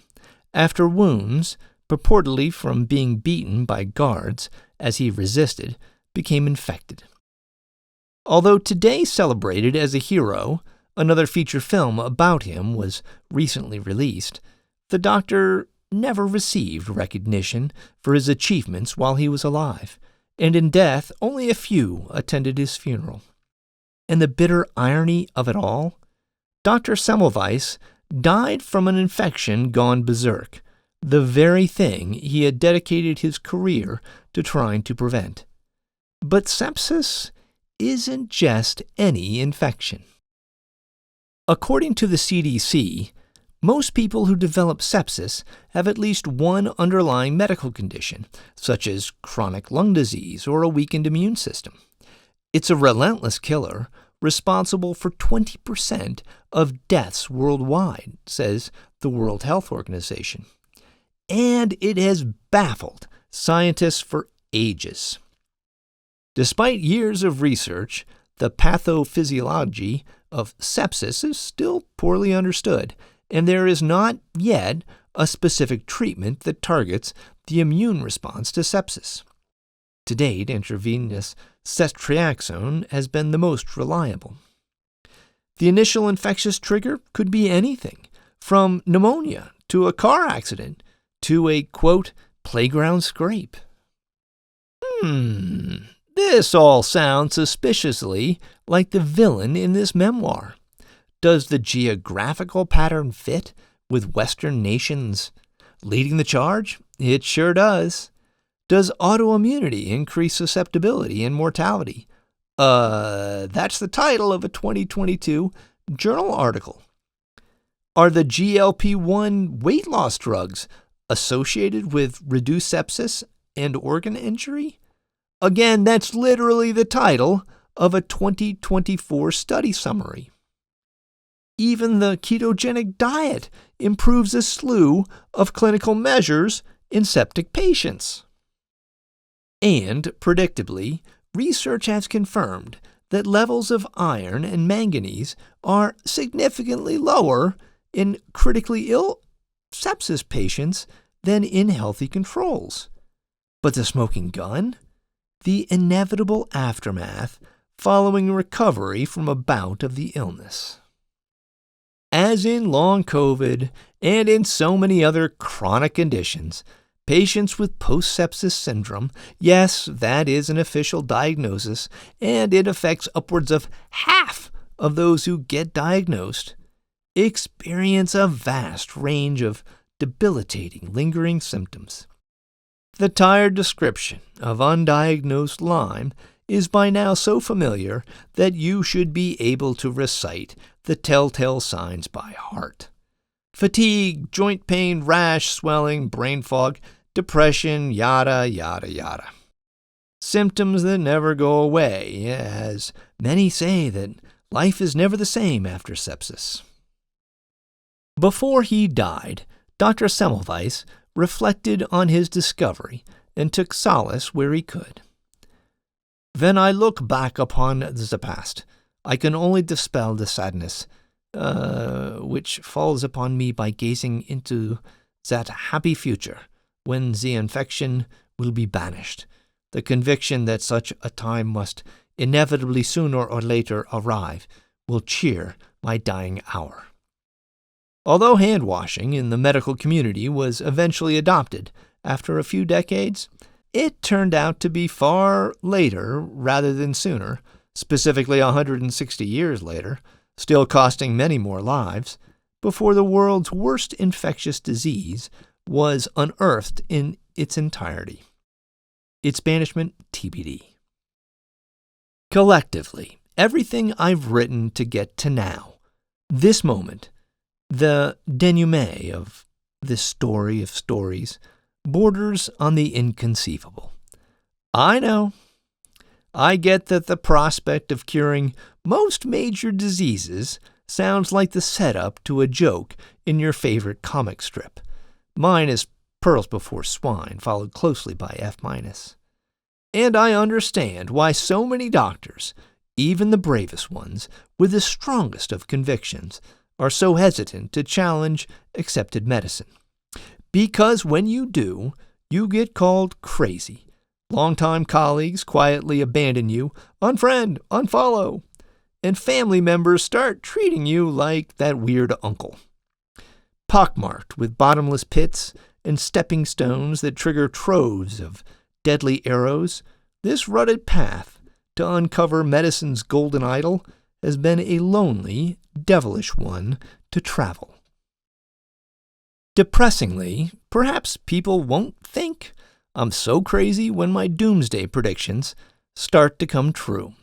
after wounds, purportedly from being beaten by guards as he resisted, became infected. Although today celebrated as a hero, another feature film about him was recently released. The doctor never received recognition for his achievements while he was alive, and in death only a few attended his funeral. And the bitter irony of it all? Dr. Semmelweis died from an infection gone berserk, the very thing he had dedicated his career to trying to prevent. But sepsis isn't just any infection. According to the CDC, most people who develop sepsis have at least one underlying medical condition, such as chronic lung disease or a weakened immune system. It's a relentless killer, responsible for 20% of deaths worldwide, says the World Health Organization. And it has baffled scientists for ages. Despite years of research, the pathophysiology of sepsis is still poorly understood, and there is not yet a specific treatment that targets the immune response to sepsis. To date, intravenous ceftriaxone has been the most reliable. The initial infectious trigger could be anything, from pneumonia to a car accident to a, quote, playground scrape. This all sounds suspiciously like the villain in this memoir. Does the geographical pattern fit with Western nations leading the charge? It sure does. Does autoimmunity increase susceptibility and mortality? That's the title of a 2022 journal article. Are the GLP-1 weight loss drugs associated with reduced sepsis and organ injury? Again, that's literally the title of a 2024 study summary. Even the ketogenic diet improves a slew of clinical measures in septic patients. And, predictably, research has confirmed that levels of iron and manganese are significantly lower in critically ill sepsis patients than in healthy controls. But the smoking gun? The inevitable aftermath following recovery from a bout of the illness. As in long COVID and in so many other chronic conditions, patients with post-sepsis syndrome, yes, that is an official diagnosis, and it affects upwards of half of those who get diagnosed, experience a vast range of debilitating, lingering symptoms. The tired description of undiagnosed Lyme is by now so familiar that you should be able to recite the telltale signs by heart. Fatigue, joint pain, rash, swelling, brain fog, depression, yada, yada, yada. Symptoms that never go away, as many say that life is never the same after sepsis. Before he died, Dr. Semmelweis reflected on his discovery and took solace where he could. When I look back upon the past, I can only dispel the sadness which falls upon me by gazing into that happy future when the infection will be banished. The conviction that such a time must inevitably sooner or later arrive will cheer my dying hour. Although hand-washing in the medical community was eventually adopted after a few decades, it turned out to be far later rather than sooner, specifically 160 years later, still costing many more lives, before the world's worst infectious disease was unearthed in its entirety. Its banishment TBD. Collectively, everything I've written to get to now, this moment, the denouement of this story of stories, borders on the inconceivable. I know. I get that the prospect of curing most major diseases sounds like the setup to a joke in your favorite comic strip. Mine is Pearls Before Swine, followed closely by F-. And I understand why so many doctors, even the bravest ones, with the strongest of convictions, are so hesitant to challenge accepted medicine. Because when you do, you get called crazy. Longtime colleagues quietly abandon you, unfriend, unfollow, and family members start treating you like that weird uncle. Pockmarked with bottomless pits and stepping stones that trigger troves of deadly arrows, this rutted path to uncover medicine's golden idol has been a lonely, devilish one to travel. Depressingly, perhaps people won't think I'm so crazy when my doomsday predictions start to come true.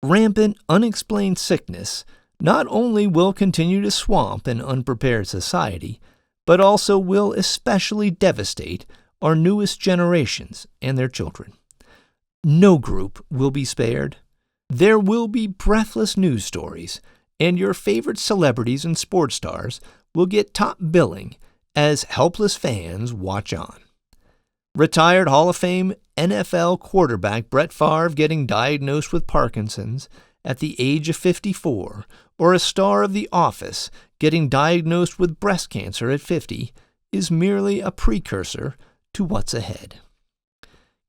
Rampant, unexplained sickness not only will continue to swamp an unprepared society, but also will especially devastate our newest generations and their children. No group will be spared. There will be breathless news stories, and your favorite celebrities and sports stars will get top billing as helpless fans watch on. Retired Hall of Fame NFL quarterback Brett Favre getting diagnosed with Parkinson's at the age of 54, or a star of The Office getting diagnosed with breast cancer at 50, is merely a precursor to what's ahead.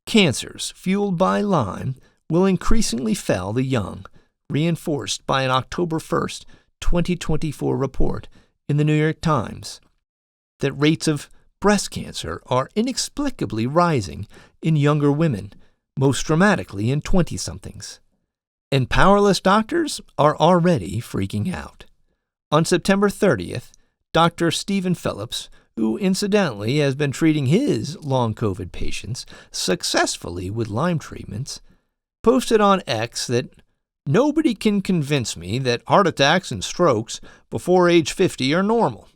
Cancers fueled by Lyme will increasingly fell the young, reinforced by an October 1st, 2024 report in the New York Times that rates of breast cancer are inexplicably rising in younger women, most dramatically in 20-somethings. And powerless doctors are already freaking out. On September 30th, Dr. Stephen Phillips, who incidentally has been treating his long COVID patients successfully with Lyme treatments, posted on X that nobody can convince me that heart attacks and strokes before age 50 are normal.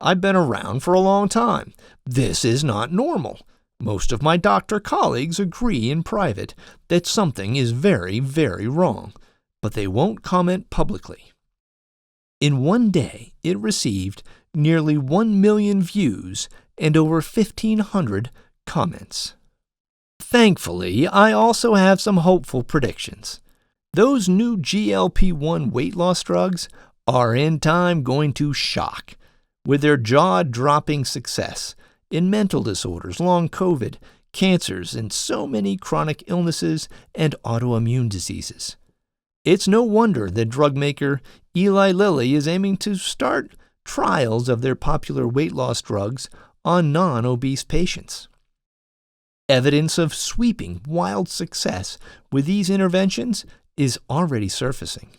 I've been around for a long time. This is not normal. Most of my doctor colleagues agree in private that something is very, very wrong, but they won't comment publicly. In one day, it received nearly 1 million views and over 1,500 comments. Thankfully, I also have some hopeful predictions. Those new GLP-1 weight loss drugs are in time going to shock, with their jaw-dropping success in mental disorders, long COVID, cancers, and so many chronic illnesses and autoimmune diseases. It's no wonder that drug maker Eli Lilly is aiming to start trials of their popular weight loss drugs on non-obese patients. Evidence of sweeping, wild success with these interventions is already surfacing.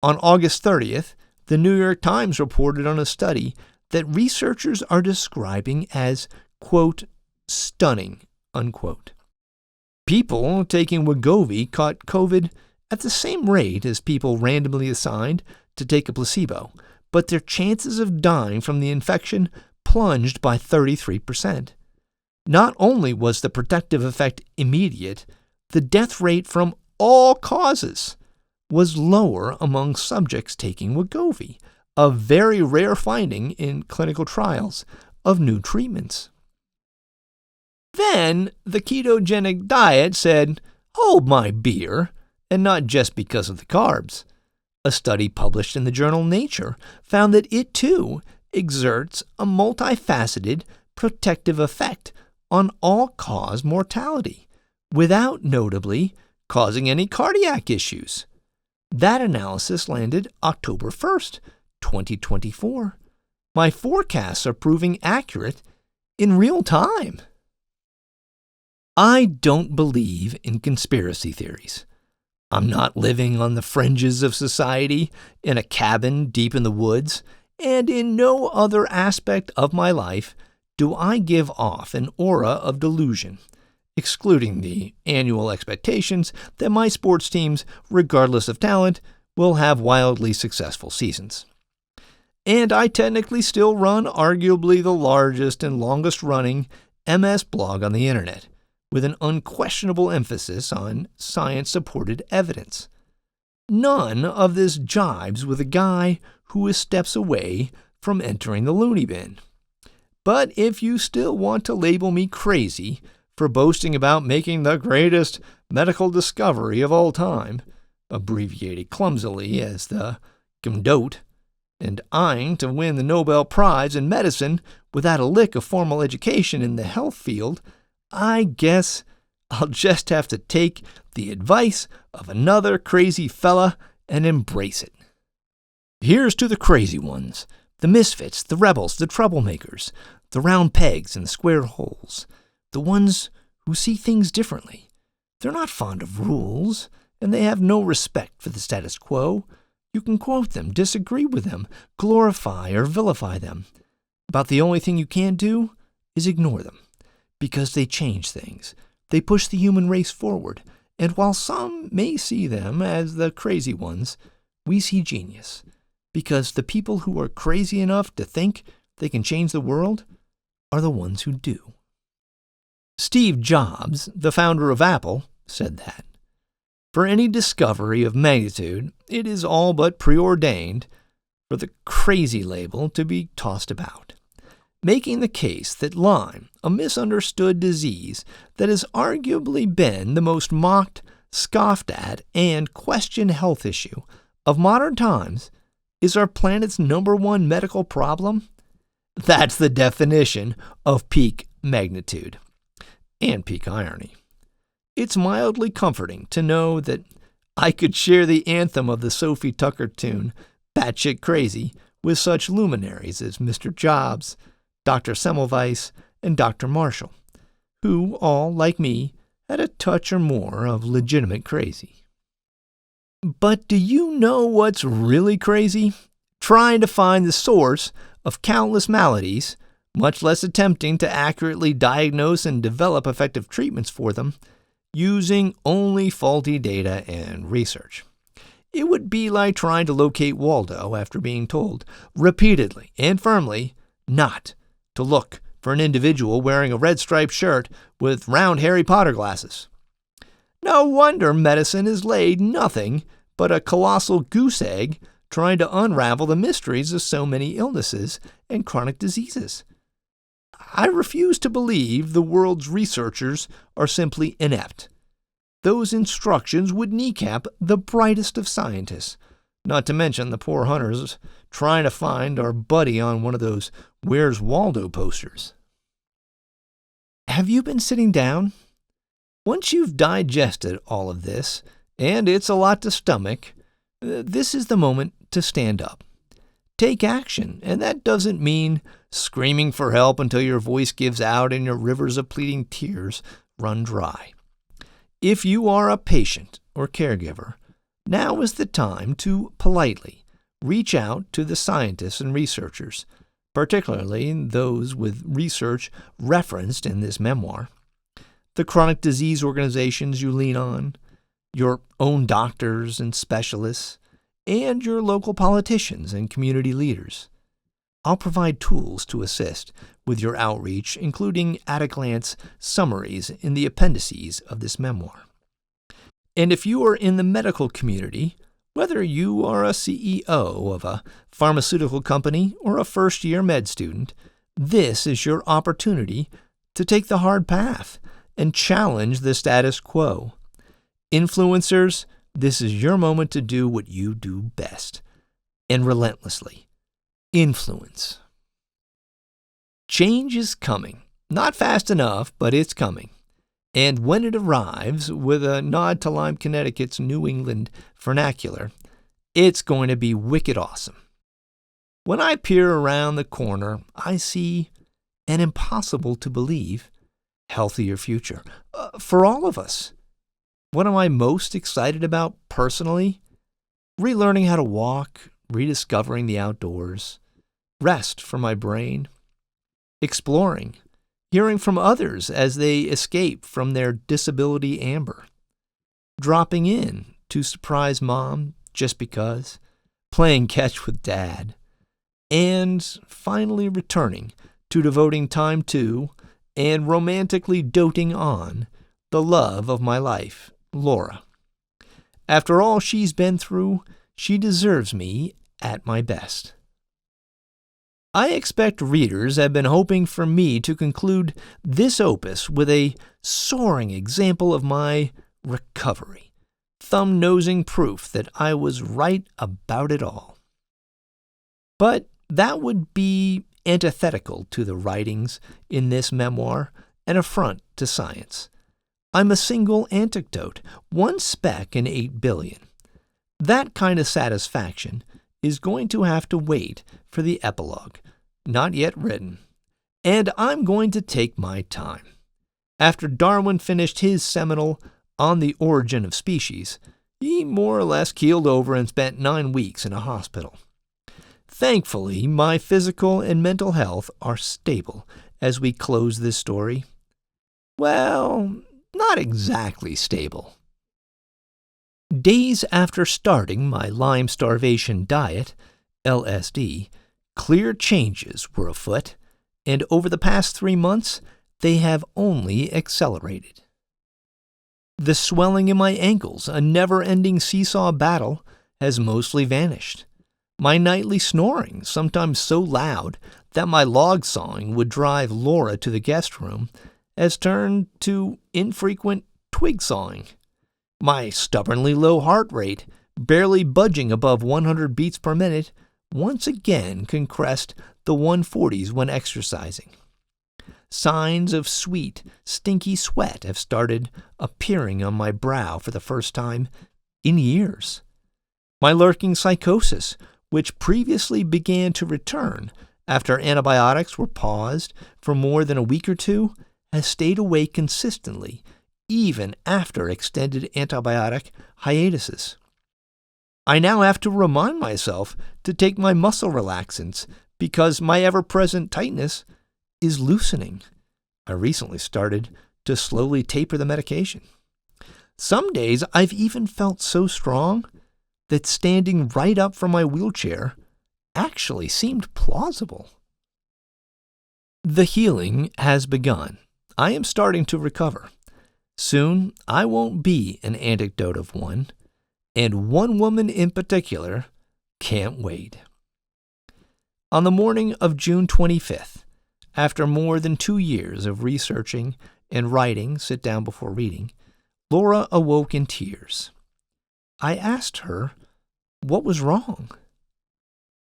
On August 30th, the New York Times reported on a study that researchers are describing as, quote, stunning, unquote. People taking Wegovy caught COVID at the same rate as people randomly assigned to take a placebo, but their chances of dying from the infection plunged by 33%. Not only was the protective effect immediate, the death rate from all causes was lower among subjects taking Wegovy, a very rare finding in clinical trials of new treatments. Then the ketogenic diet said, "Hold my beer," and not just because of the carbs. A study published in the journal Nature found that it too exerts a multifaceted protective effect on all-cause mortality, without notably causing any cardiac issues. That analysis landed October 1st, 2024. My forecasts are proving accurate in real time. I don't believe in conspiracy theories. I'm not living on the fringes of society in a cabin deep in the woods, and in no other aspect of my life do I give off an aura of delusion, excluding the annual expectations that my sports teams, regardless of talent, will have wildly successful seasons. And I technically still run arguably the largest and longest-running MS blog on the internet, with an unquestionable emphasis on science-supported evidence. None of this jibes with a guy who is steps away from entering the loony bin. But if you still want to label me crazy for boasting about making the greatest medical discovery of all time, abbreviated clumsily as the GMDOT, and eyeing to win the Nobel Prize in medicine without a lick of formal education in the health field, I guess I'll just have to take the advice of another crazy fella and embrace it. Here's to the crazy ones, the misfits, the rebels, the troublemakers, the round pegs and the square holes, the ones who see things differently. They're not fond of rules, and they have no respect for the status quo. You can quote them, disagree with them, glorify or vilify them. About the only thing you can't do is ignore them, because they change things. They push the human race forward, and while some may see them as the crazy ones, we see genius, because the people who are crazy enough to think they can change the world are the ones who do. Steve Jobs, the founder of Apple, said that. For any discovery of magnitude, it is all but preordained for the crazy label to be tossed about, making the case that Lyme, a misunderstood disease that has arguably been the most mocked, scoffed at, and questioned health issue of modern times, is our planet's #1 medical problem. That's the definition of peak magnitude and peak irony. It's mildly comforting to know that I could share the anthem of the Sophie Tucker tune, Batshit Crazy, with such luminaries as Mr. Jobs, Dr. Semmelweis, and Dr. Marshall, who all, like me, had a touch or more of legitimate crazy. But do you know what's really crazy? Trying to find the source of countless maladies, much less attempting to accurately diagnose and develop effective treatments for them, using only faulty data and research. It would be like trying to locate Waldo after being told repeatedly and firmly not to look for an individual wearing a red striped shirt with round Harry Potter glasses. No wonder medicine has laid nothing but a colossal goose egg trying to unravel the mysteries of so many illnesses and chronic diseases. I refuse to believe the world's researchers are simply inept. Those instructions would kneecap the brightest of scientists, not to mention the poor hunters trying to find our buddy on one of those Where's Waldo posters. Have you been sitting down? Once you've digested all of this, and it's a lot to stomach, this is the moment to stand up. Take action, and that doesn't mean screaming for help until your voice gives out and your rivers of pleading tears run dry. If you are a patient or caregiver, now is the time to politely reach out to the scientists and researchers, particularly those with research referenced in this memoir, the chronic disease organizations you lean on, your own doctors and specialists, and your local politicians and community leaders. I'll provide tools to assist with your outreach, including at-a-glance summaries in the appendices of this memoir. And if you are in the medical community, whether you are a CEO of a pharmaceutical company or a first-year med student, this is your opportunity to take the hard path and challenge the status quo. Influencers, this is your moment to do what you do best, and relentlessly influence. Change is coming. Not fast enough, but it's coming. And when it arrives, with a nod to Lyme, Connecticut's New England vernacular, it's going to be wicked awesome. When I peer around the corner, I see an impossible-to-believe healthier future for all of us. What am I most excited about personally? Relearning how to walk, rediscovering the outdoors, rest for my brain, exploring, hearing from others as they escape from their disability amber, dropping in to surprise mom just because, playing catch with dad, and finally returning to devoting time to and romantically doting on the love of my life, Laura. After all she's been through, she deserves me at my best. I expect readers have been hoping for me to conclude this opus with a soaring example of my recovery, thumb-nosing proof that I was right about it all. But that would be antithetical to the writings in this memoir, an affront to science. I'm a single anecdote, one speck in 8 billion. That kind of satisfaction is going to have to wait for the epilogue, not yet written. And I'm going to take my time. After Darwin finished his seminal On the Origin of Species, he more or less keeled over and spent 9 weeks in a hospital. Thankfully, my physical and mental health are stable as we close this story. Well, not exactly stable. Days after starting my Lyme starvation diet, LSD, clear changes were afoot, and over the past 3 months, they have only accelerated. The swelling in my ankles, a never-ending seesaw battle, has mostly vanished. My nightly snoring, sometimes so loud that my log sawing would drive Laura to the guest room, has turned to infrequent twig sawing. My stubbornly low heart rate, barely budging above 100 beats per minute, once again can crest the 140s when exercising. Signs of sweet, stinky sweat have started appearing on my brow for the first time in years. My lurking psychosis, which previously began to return after antibiotics were paused for more than a week or two, has stayed away consistently, even after extended antibiotic hiatuses. I now have to remind myself to take my muscle relaxants because my ever-present tightness is loosening. I recently started to slowly taper the medication. Some days I've even felt so strong that standing right up from my wheelchair actually seemed plausible. The healing has begun. I am starting to recover. Soon, I won't be an anecdote of one, and one woman in particular can't wait. On the morning of June 25th, after more than 2 years of researching and writing Sit Down Before Reading, Laura awoke in tears. I asked her what was wrong.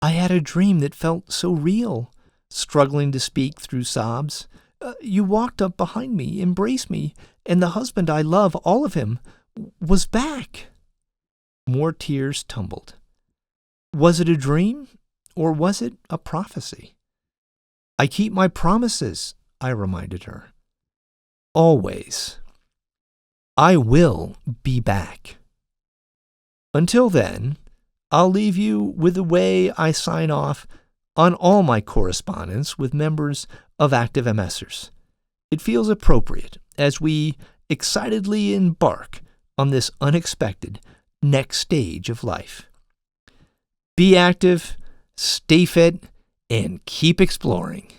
I had a dream that felt so real, struggling to speak through sobs. You walked up behind me, embraced me, and the husband I love, all of him, was back. More tears tumbled. Was it a dream, or was it a prophecy? I keep my promises, I reminded her. Always. I will be back. Until then, I'll leave you with the way I sign off on all my correspondence with members of active MSers. It feels appropriate as we excitedly embark on this unexpected next stage of life. Be active, stay fit, and keep exploring.